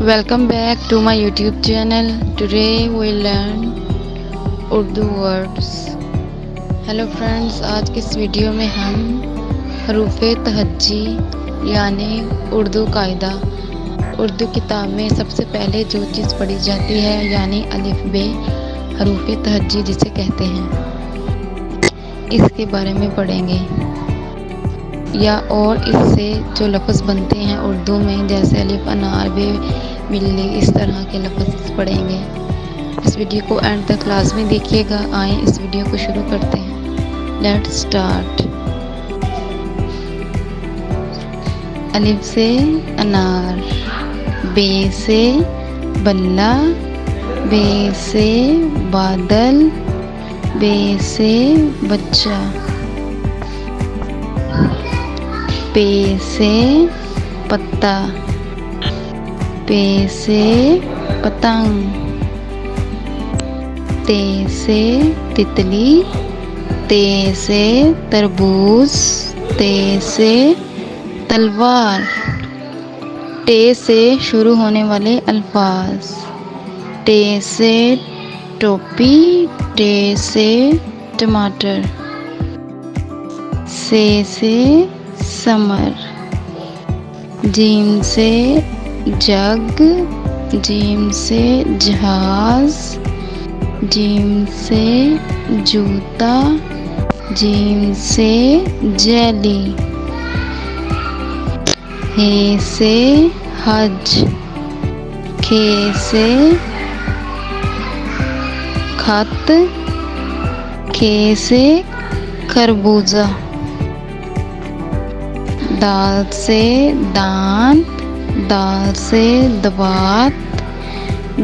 Welcome back to my YouTube channel. Today we learn Urdu words. Hello friends, आज की इस video में हम हरूफ तहज्जी यानी उर्दू कायदा, उर्दू किताब में सबसे पहले जो चीज़ पढ़ी जाती है यानी अलिफ बे हरूफ तहज्जी जिसे कहते हैं, इसके बारे में पढ़ेंगे या और इससे जो लफ्ज़ बनते हैं उर्दू में, जैसे अलिफ, अनार, बे, बिल्ली, इस तरह के लफ्ज़ पढ़ेंगे। इस वीडियो को एंड तक क्लास में देखिएगा। आए इस वीडियो को शुरू करते हैं। Let's start. अलिफ से अनार, बे से बल्ला, बे से बादल, बे से बच्चा, पे से पत्ता, पे से पतंग, ते से तितली, ते से तरबूज, ते से तलवार। टे से शुरू होने वाले अल्फाज, टे से टोपी, टे से टमाटर, से समर, जीम से जग, जीम से जहाज, जीम से जूता, जीम से जेली, हे से हज, खे से खत, खे से खरबूजा, दाल से दांत, दाल से दवात,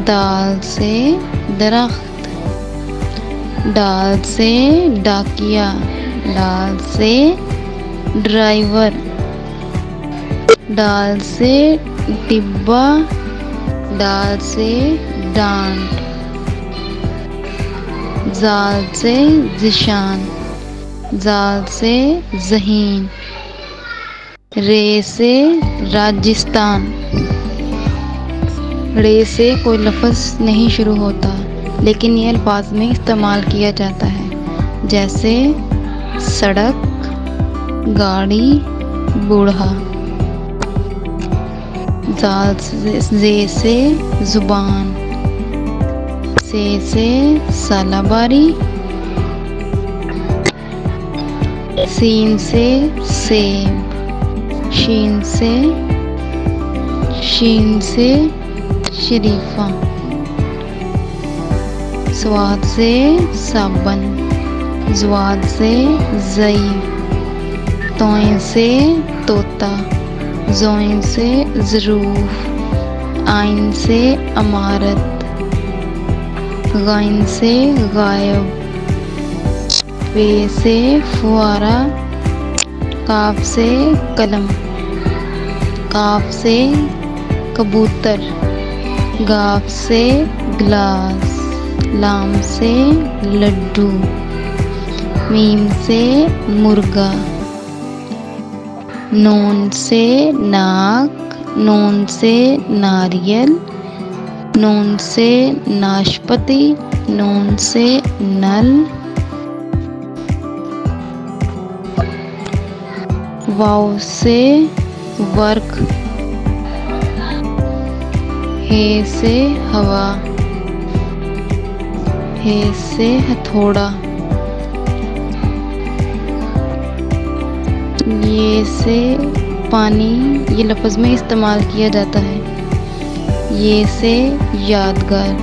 दाल से दरख्त, दाल से डाकिया, दाल से ड्राइवर, दाल से डिब्बा, दाल से डांट, जाल से जिशान, जाल से ज़हीन, रे से राजस्थान। रे से कोई लफ्ज़ नहीं शुरू होता, लेकिन ये अल्फाज में इस्तेमाल किया जाता है, जैसे सड़क, गाड़ी, बूढ़ा। जाल से ज़ुबान, से सालाबारी, सीन से सेब, शीन से शरीफा, स्वाद से साबन, ज़्वाद से ज़ईफ़, तोइन से तोता, ज़ोइन से ज़रूफ़, आइन से अमारत, गाइन से गायब, फे से फुआरा, काफ से कलम, काफ से कबूतर, गाफ से गिलास, लाम से लड्डू, मीम से मुर्गा, नून से नाक, नून से नारियल, नून से नाशपाती, नून से नल, वाव से वर्क, हे से हवा, हे से हथौड़ा, ये से पानी, ये लफ्ज़ में इस्तेमाल किया जाता है, ये से यादगार।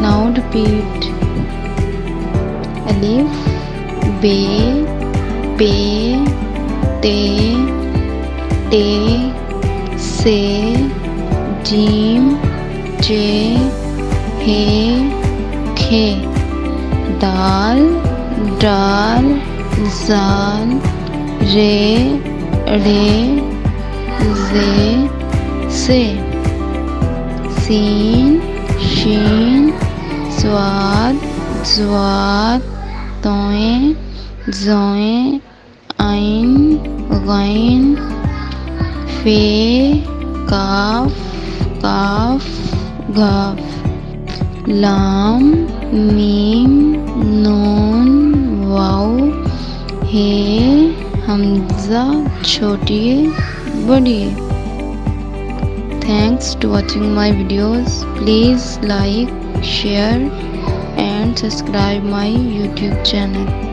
Now repeat. अलिफ, बे, पे, ते, टे, से, जीम, जे, हे, खे, दाल, डाल, जाल, रे, ड़े, जे, से, सीन, शीन, स्वाद, ज़्वाद, तोएं, ज़ोएं, आइन, गैन, फे, काफ काफ घाफ, लाम मीम नून वाव हे हमजा छोटिए बड़िए. Thanks to watching my videos. Please like, share and subscribe my YouTube channel.